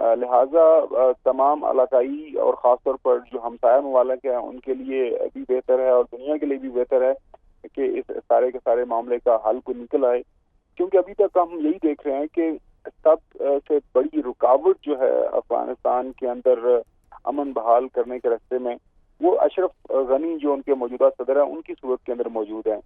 لہٰذا تمام علاقائی اور خاص طور پر جو ہمسایہ ممالک ہیں ان کے لیے بھی بہتر ہے اور دنیا کے لیے بھی بہتر ہے کہ اس سارے کے سارے معاملے کا حل کو نکل آئے، کیونکہ ابھی تک ہم یہی دیکھ رہے ہیں کہ سب سے بڑی رکاوٹ جو ہے افغانستان کے اندر امن بحال کرنے کے راستے میں وہ اشرف غنی جو ان کے موجودہ صدر ہیں ان کی صورت کے اندر موجود ہیں۔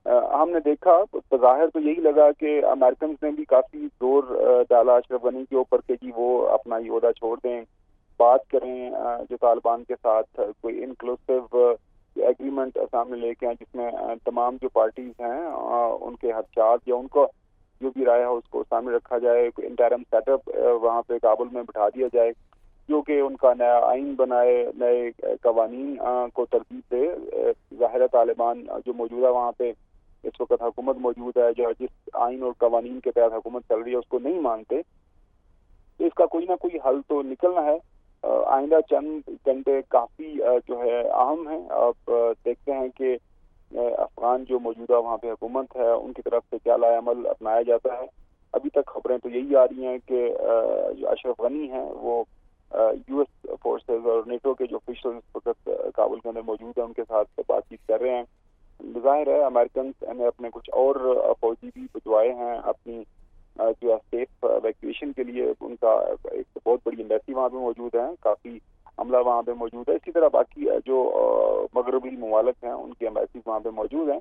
ہم نے دیکھا بظاہر تو یہی لگا کہ امریکنز نے بھی کافی زور ڈالا اشرف غنی کے اوپر کہ جی وہ اپنا یہ عہدہ چھوڑ دیں، بات کریں جو طالبان کے ساتھ کوئی انکلوسیو ایگریمنٹ سامنے لے کے آئیں جس میں تمام جو پارٹیز ہیں ان کے خدشات یا ان کو جو بھی رائے ہے اس کو سامنے رکھا جائے، کوئی انٹرم سیٹ اپ وہاں پہ کابل میں بٹھا دیا جائے جو کہ ان کا نیا آئین بنائے، نئے قوانین کو ترتیب دے۔ ظاہر طالبان جو موجودہ وہاں پہ اس وقت حکومت موجود ہے جو جس آئین اور قوانین کے تحت حکومت چل رہی ہے اس کو نہیں مانتے، تو اس کا کوئی نہ کوئی حل تو نکلنا ہے۔ آئندہ چند گھنٹے کافی جو ہے اہم ہیں۔ اب دیکھتے ہیں کہ افغان جو موجودہ وہاں پہ حکومت ہے ان کی طرف سے کیا لائے عمل اپنایا جاتا ہے۔ ابھی تک خبریں تو یہی آ رہی ہیں کہ جو اشرف غنی ہیں وہ یو ایس فورسز اور نیٹو کے جو آفیشل اس وقت کابل کے اندر موجود ہیں ان کے ساتھ بات چیت کر رہے ہیں۔ ظاہر ہے امریکنز نے اپنے کچھ اور فوجی بھی بھجوائے ہیں اپنی جو سیف ایویکویشن کے لیے، ان کا ایک بہت بڑی ایمبیسی وہاں پہ موجود ہے، کافی عملہ وہاں پہ موجود ہے۔ اسی طرح باقی جو مغربی ممالک ہیں ان کی ایمبیسیز وہاں پہ موجود ہیں،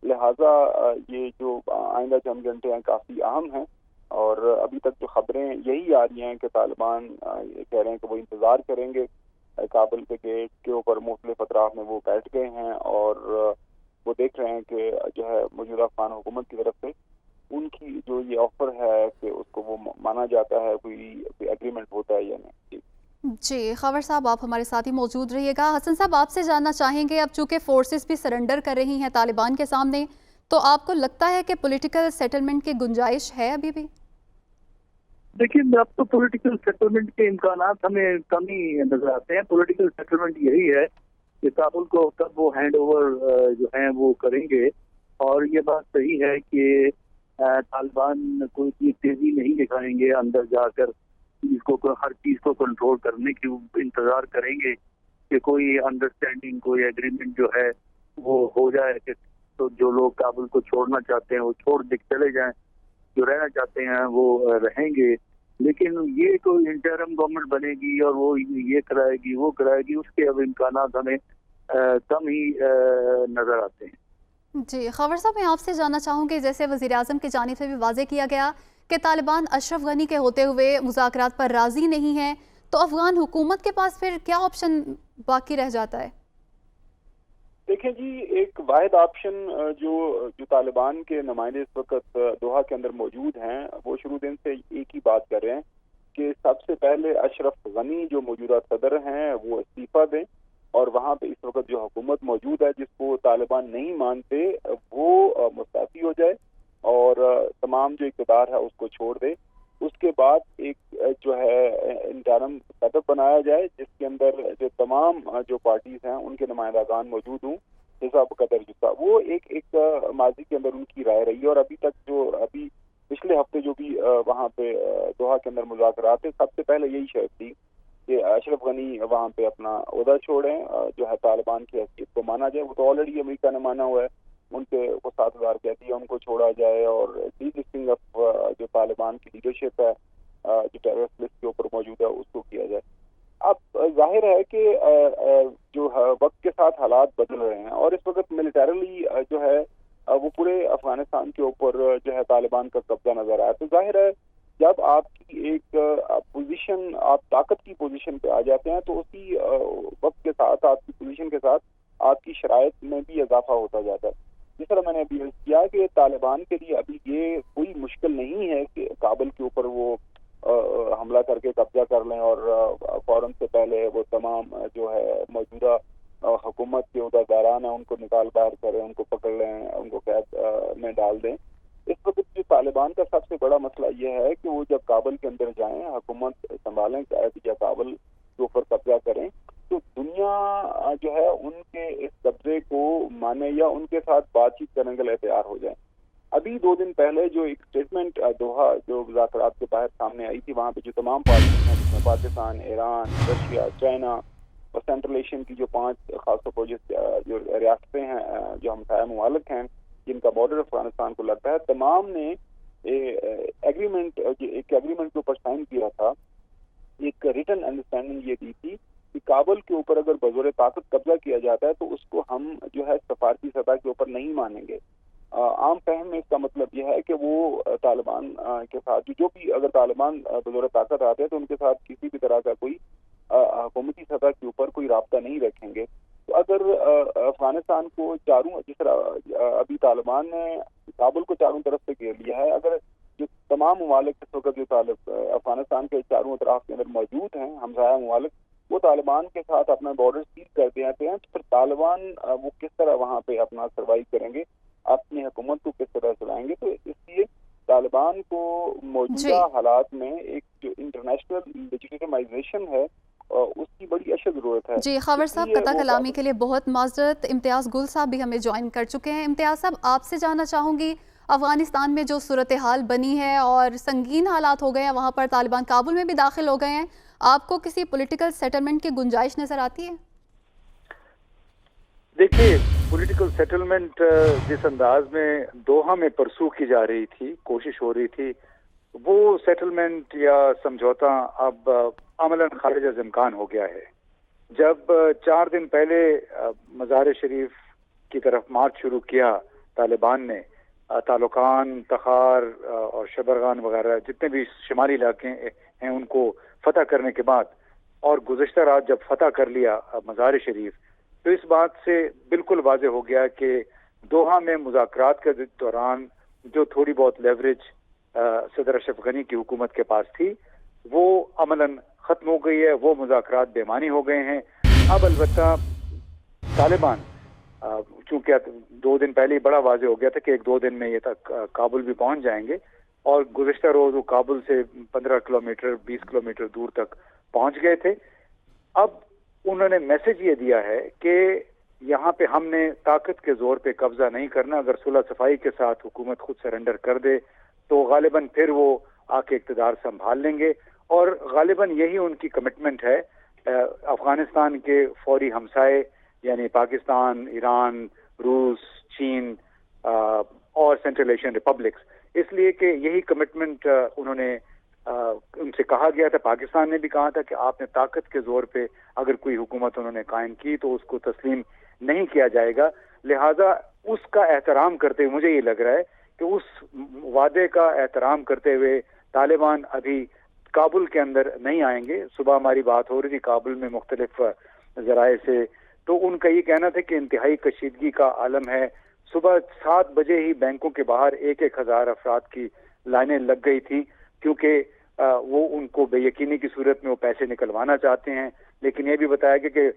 لہٰذا یہ جو آئندہ چند گھنٹے ہیں کافی اہم ہیں۔ اور ابھی تک جو خبریں یہی آ رہی ہیں کہ طالبان کہہ رہے ہیں کہ وہ انتظار کریں گے، کابل کے گیٹ کے اوپر مختلف اطراف میں وہ بیٹھ گئے ہیں اور وہ دیکھ رہے ہیں کہ جو ہے موجودہ افغان حکومت کی طرف سے ان کی جو یہ آفر ہے کہ اس کو وہ مانا جاتا ہے، کوئی ایگریمنٹ ہوتا ہے یا نہیں۔ جی خاور صاحب آپ ہمارے ساتھ ہی موجود رہیے گا۔ حسن صاحب آپ سے جاننا چاہیں گے اب چونکہ فورسز بھی سرنڈر کر رہی ہیں طالبان کے سامنے، تو آپ کو لگتا ہے کہ پولیٹیکل سیٹلمنٹ کی گنجائش ہے ابھی بھی؟ دیکھیے اب تو پولیٹیکل سیٹلمنٹ کے امکانات ہمیں کم ہی نظر آتے ہیں۔ پولیٹیکل سیٹلمنٹ یہی ہے کہ کابل کو کب وہ ہینڈ اوور جو ہیں وہ کریں گے، اور یہ بات صحیح ہے کہ طالبان کوئی اتنی تیزی نہیں دکھائیں گے اندر جا کر ہر چیز کو کنٹرول کرنے کی، انتظار کریں گے کہ کوئی انڈرسٹینڈنگ، کوئی ایگریمنٹ جو ہے وہ ہو جائے کہ تو جو لوگ کابل کو چھوڑنا چاہتے ہیں وہ چھوڑ دے چلے جائیں، جو رہنا چاہتے ہیں وہ رہیں گے۔ لیکن یہ کوئی انٹرم گورنمنٹ بنے گی اور وہ یہ کرائے گی وہ کرائے گی، اس کے اب امکانات ہمیں کم ہی نظر آتے ہیں۔ جی خاور صاحب میں آپ سے جاننا چاہوں گی، جیسے وزیر اعظم کی جانب سے بھی واضح کیا گیا کہ طالبان اشرف غنی کے ہوتے ہوئے مذاکرات پر راضی نہیں ہیں، تو افغان حکومت کے پاس پھر کیا آپشن باقی رہ جاتا ہے؟ دیکھیں جی، ایک واحد آپشن جو طالبان کے نمائندے اس وقت دوحہ کے اندر موجود ہیں وہ شروع دن سے ایک ہی بات کر رہے ہیں کہ سب سے پہلے اشرف غنی جو موجودہ صدر ہیں وہ استعفیٰ دیں، اور وہاں پہ اس وقت جو حکومت موجود ہے جس کو طالبان نہیں مانتے وہ مستعفی ہو جائے اور تمام جو اقتدار ہے اس کو چھوڑ دے۔ اس کے بعد ایک جو ہے انٹرم سیٹ اپ بنایا جائے جس کے اندر جو تمام جو پارٹیز ہیں ان کے نمائندگان موجود ہوں، حساب قدر جسا وہ ایک ماضی کے اندر ان کی رائے رہی ہے۔ اور ابھی پچھلے ہفتے جو بھی وہاں پہ دوحہ کے اندر مذاکرات تھے، سب سے پہلے یہی شرط تھی کہ اشرف غنی وہاں پہ اپنا عہدہ چھوڑیں، جو ہے طالبان کی حیثیت کو مانا جائے۔ وہ تو آلریڈی امریکہ نے مانا ہوا ہے، ان پہ وہ 7,000 قیدی ان کو چھوڑا جائے اور ڈی لسٹنگ آف جو طالبان کی لیڈرشپ ہے جو ٹیررسٹ لسٹ کے اوپر موجود ہے اس کو کیا جائے۔ اب ظاہر ہے کہ جو وقت کے ساتھ حالات بدل رہے ہیں اور اس وقت ملیٹریلی جو ہے وہ پورے افغانستان کے اوپر جو ہے طالبان کا قبضہ نظر آیا، تو ظاہر ہے جب آپ کی ایک پوزیشن، آپ طاقت کی پوزیشن پہ آ جاتے ہیں تو اسی وقت کے ساتھ آپ کی پوزیشن کے ساتھ آپ کی شرائط میں بھی اضافہ ہوتا جاتا ہے۔ جس طرح میں نے ابھی کیا کہ طالبان کے لیے ابھی یہ کوئی مشکل نہیں ہے کہ کابل کے اوپر وہ حملہ کر کے قبضہ کر لیں اور فوراً سے پہلے وہ تمام جو ہے موجودہ حکومت کے عہدیداران ہیں ان کو نکال باہر کریں، ان کو پکڑ لیں، ان کو قید میں ڈال دیں۔ اس وقت جو طالبان کا سب سے بڑا مسئلہ یہ ہے کہ وہ جب کابل کے اندر جائیں، حکومت سنبھالیں یا کابل کے اوپر قبضہ کریں، تو دنیا جو ہے ان کے اس قبضے کو مانے یا ان کے ساتھ بات چیت کرنے کے لیے تیار ہو جائے۔ ابھی 2 دن پہلے جو ایک اسٹیٹمنٹ دوحہ جو مذاکرات کے باہر سامنے آئی تھی، وہاں پہ جو تمام پارٹیز ہیں جس میں پاکستان، ایران، رشیا، چائنا اور سینٹرل ایشین کی جو 5 خاص طور پر جو ریاستیں ہیں جو ہمسایہ ممالک ہیں جن کا بارڈر افغانستان کو لگتا ہے، تمام نے ایک ایگریمنٹ کے اوپر سائن کیا تھا. ایک ریٹن انڈرسٹینڈنگ یہ دی تھی کہ کابل کے اوپر اگر بزور طاقت قبضہ کیا جاتا ہے تو اس کو ہم جو ہے سفارتی سطح کے اوپر نہیں مانیں گے. عام فہم میں اس کا مطلب یہ ہے کہ وہ طالبان کے ساتھ جو بھی اگر طالبان بزور طاقت آتے ہیں تو ان کے ساتھ کسی بھی طرح کا کوئی حکومتی سطح کے اوپر کوئی رابطہ نہیں رکھیں گے. تو اگر افغانستان کو جس طرح ابھی طالبان نے کابل کو چاروں طرف سے گھیر لیا ہے، اگر جو تمام ممالک اس وقت جو افغانستان کے چاروں اطراف کے اندر موجود ہیں ہمسایہ ممالک، وہ طالبان کے ساتھ اپنا بارڈر سیل کر دیتے ہیں، تو پھر طالبان وہ کس طرح وہاں پہ اپنا سروائیو کریں گے، اپنی حکومت کو کس طرح چلائیں گے. تو اس لیے طالبان کو موجودہ حالات میں ایک جو انٹرنیشنل لیجیٹیمائزیشن ہے اس کی بڑی اشد ضرورت ہے. جی خاور صاحب، قطع کلامی کے لیے بہت معذرت. امتیاز گل صاحب بھی ہمیں جوائن کر چکے ہیں. امتیاز صاحب، آپ سے جاننا چاہوں گی افغانستان میں جو صورتحال بنی ہے اور سنگین حالات ہو گئے ہیں، وہاں پر طالبان کابل میں بھی داخل ہو گئے ہیں، آپ کو کسی پولیٹیکل سیٹلمنٹ کی گنجائش نظر آتی ہے؟ دیکھیے، پولیٹیکل سیٹلمنٹ جس انداز میں دوحہ میں پرسو کی جا رہی تھی، کوشش ہو رہی تھی، وہ سیٹلمنٹ یا سمجھوتا اب عملاً خارج از امکان ہو گیا ہے. جب 4 دن پہلے مزار شریف کی طرف مارچ شروع کیا طالبان نے، تالوکان، تخار اور شبرغان وغیرہ جتنے بھی شمالی علاقے ہیں ان کو فتح کرنے کے بعد، اور گزشتہ رات جب فتح کر لیا مزار شریف، تو اس بات سے بالکل واضح ہو گیا کہ دوحہ میں مذاکرات کے دوران جو تھوڑی بہت لیوریج صدر اشرف غنی کی حکومت کے پاس تھی وہ عملاً ختم ہو گئی ہے. وہ مذاکرات بے معنی ہو گئے ہیں. اب البتہ طالبان، چونکہ 2 دن پہلے ہی بڑا واضح ہو گیا تھا کہ 1-2 دن میں یہ تک کابل بھی پہنچ جائیں گے، اور گزشتہ روز وہ کابل سے 15 کلومیٹر 20 کلومیٹر دور تک پہنچ گئے تھے. اب انہوں نے میسج یہ دیا ہے کہ یہاں پہ ہم نے طاقت کے زور پہ قبضہ نہیں کرنا. اگر صلح صفائی کے ساتھ حکومت خود سرنڈر کر دے تو غالباً پھر وہ آ کے اقتدار سنبھال لیں گے، اور غالباً یہی ان کی کمٹمنٹ ہے افغانستان کے فوری ہمسائے یعنی پاکستان، ایران، روس، چین اور سینٹرل ایشین ریپبلکس. اس لیے کہ یہی کمٹمنٹ انہوں نے ان سے کہا گیا تھا. پاکستان نے بھی کہا تھا کہ آپ نے طاقت کے زور پہ اگر کوئی حکومت انہوں نے قائم کی تو اس کو تسلیم نہیں کیا جائے گا. لہذا اس کا احترام کرتے ہوئے مجھے یہ لگ رہا ہے کہ اس وعدے کا احترام کرتے ہوئے طالبان ابھی کابل کے اندر نہیں آئیں گے. صبح ہماری بات ہو رہی تھی کابل میں مختلف ذرائع سے، تو ان کا یہ کہنا تھا کہ انتہائی کشیدگی کا عالم ہے. صبح 7 بجے ہی بینکوں کے باہر 1,000 افراد کی لائنیں لگ گئی تھی، کیونکہ وہ ان کو بے یقینی کی صورت میں وہ پیسے نکلوانا چاہتے ہیں. لیکن یہ بھی بتایا گیا کہ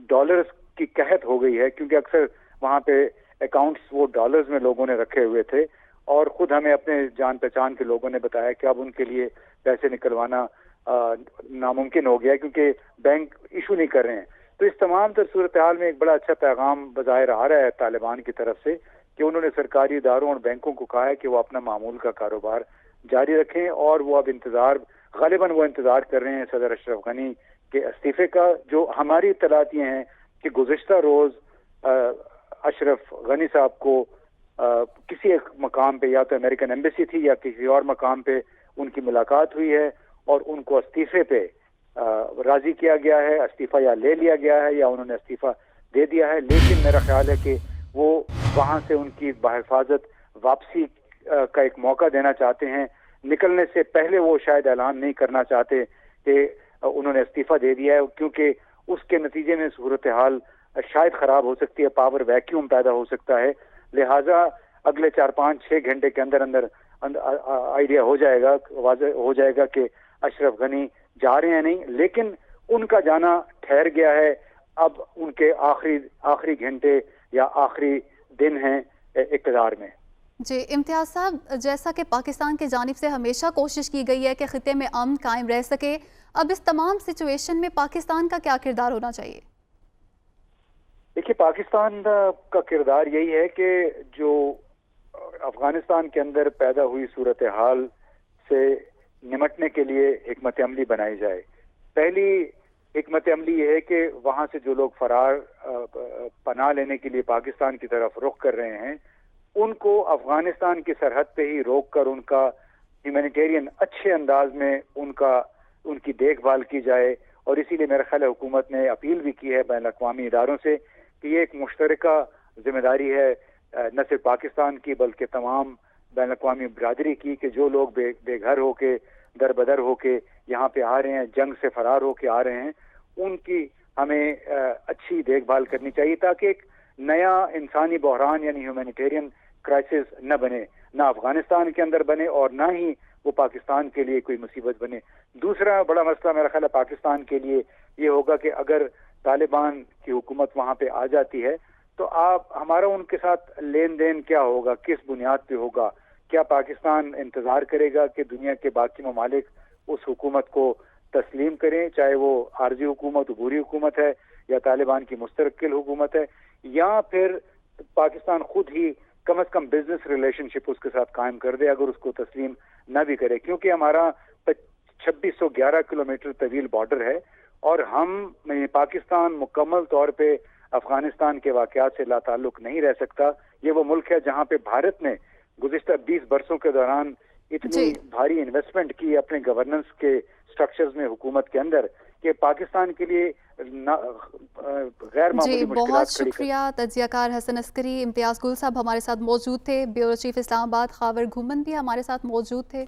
ڈالرز کی قحط ہو گئی ہے، کیونکہ اکثر وہاں پہ اکاؤنٹس وہ ڈالرز میں لوگوں نے رکھے ہوئے تھے، اور خود ہمیں اپنے جان پہچان کے لوگوں نے بتایا کہ اب ان کے لیے پیسے نکلوانا ناممکن ہو گیا کیونکہ بینک ایشو نہیں کر رہے ہیں. تو اس تمام تر صورتحال میں ایک بڑا اچھا پیغام بظاہر آ رہا ہے طالبان کی طرف سے کہ انہوں نے سرکاری اداروں اور بینکوں کو کہا ہے کہ وہ اپنا معمول کا کاروبار جاری رکھیں، اور وہ اب غالباً وہ انتظار کر رہے ہیں صدر اشرف غنی کے استعفے کا. جو ہماری اطلاعات یہ ہیں کہ گزشتہ روز اشرف غنی صاحب کو کسی ایک مقام پہ، یا تو امریکن ایمبیسی تھی یا کسی اور مقام پہ ان کی ملاقات ہوئی ہے، اور ان کو استعفے پہ راضی کیا گیا ہے. استعفیٰ یا لے لیا گیا ہے یا انہوں نے استعفیٰ دے دیا ہے. لیکن میرا خیال ہے کہ وہ وہاں سے ان کی بحفاظت واپسی کا ایک موقع دینا چاہتے ہیں. نکلنے سے پہلے وہ شاید اعلان نہیں کرنا چاہتے کہ انہوں نے استعفیٰ دے دیا ہے، کیونکہ اس کے نتیجے میں صورتحال شاید خراب ہو سکتی ہے، پاور ویکیوم پیدا ہو سکتا ہے. لہٰذا اگلے 4-5-6 گھنٹے کے اندر آئیڈیا ہو جائے گا، واضح ہو جائے گا کہ اشرف غنی جا رہے ہیں نہیں، لیکن ان کا جانا ٹھہر گیا ہے. اب ان کے آخری گھنٹے یا آخری دن ہیں اقتدار میں. جی امتیاز صاحب، جیسا کہ پاکستان کی جانب سے ہمیشہ کوشش کی گئی ہے کہ خطے میں امن قائم رہ سکے، اب اس تمام سچویشن میں پاکستان کا کیا کردار ہونا چاہیے؟ دیکھیے، پاکستان کا کردار یہی ہے کہ جو افغانستان کے اندر پیدا ہوئی صورتحال سے نمٹنے کے لیے حکمت عملی بنائی جائے. پہلی حکمت عملی یہ ہے کہ وہاں سے جو لوگ فرار پناہ لینے کے لیے پاکستان کی طرف رخ کر رہے ہیں ان کو افغانستان کی سرحد پہ ہی روک کر ان کا ہیومینیٹیرین اچھے انداز میں ان کی دیکھ بھال کی جائے. اور اسی لیے میرا خیال ہے حکومت نے اپیل بھی کی ہے بین الاقوامی اداروں سے کہ یہ ایک مشترکہ ذمہ داری ہے نہ صرف پاکستان کی بلکہ تمام بین الاقوامی برادری کی کہ جو لوگ بے گھر ہو کے در بدر ہو کے یہاں پہ آ رہے ہیں, جنگ سے فرار ہو کے آ رہے ہیں, ان کی ہمیں اچھی دیکھ بھال کرنی چاہیے تاکہ ایک نیا انسانی بحران یعنی ہیومینیٹیرین کرائسس نہ بنے, نہ افغانستان کے اندر بنے اور نہ ہی وہ پاکستان کے لیے کوئی مصیبت بنے. دوسرا بڑا مسئلہ میرا خیال ہے پاکستان کے لیے یہ ہوگا کہ اگر طالبان کی حکومت وہاں پہ آ جاتی ہے تو ہمارا ان کے ساتھ لین دین کیا ہوگا, کس بنیاد پہ ہوگا. کیا پاکستان انتظار کرے گا کہ دنیا کے باقی ممالک اس حکومت کو تسلیم کریں, چاہے وہ عارضی حکومت عبوری حکومت ہے یا طالبان کی مستقل حکومت ہے, یا پھر پاکستان خود ہی کم از کم بزنس ریلیشن شپ اس کے ساتھ قائم کر دے اگر اس کو تسلیم نہ بھی کرے, کیونکہ ہمارا 2611 کلومیٹر طویل بارڈر ہے اور پاکستان مکمل طور پہ افغانستان کے واقعات سے لا تعلق نہیں رہ سکتا. یہ وہ ملک ہے جہاں پہ بھارت نے گزشتہ 20 برسوں کے دوران اتنی بھاری انویسٹمنٹ کی اپنے گورننس کے سٹرکچرز میں حکومت کے اندر کہ پاکستان کے لیے غیر معمولی مشکلات بہت شکریہ تجزیہ کار حسن عسکری. امتیاز گل صاحب ہمارے ساتھ موجود تھے, بیورو چیف اسلام آباد. خاور گھومن بھی ہمارے ساتھ موجود تھے.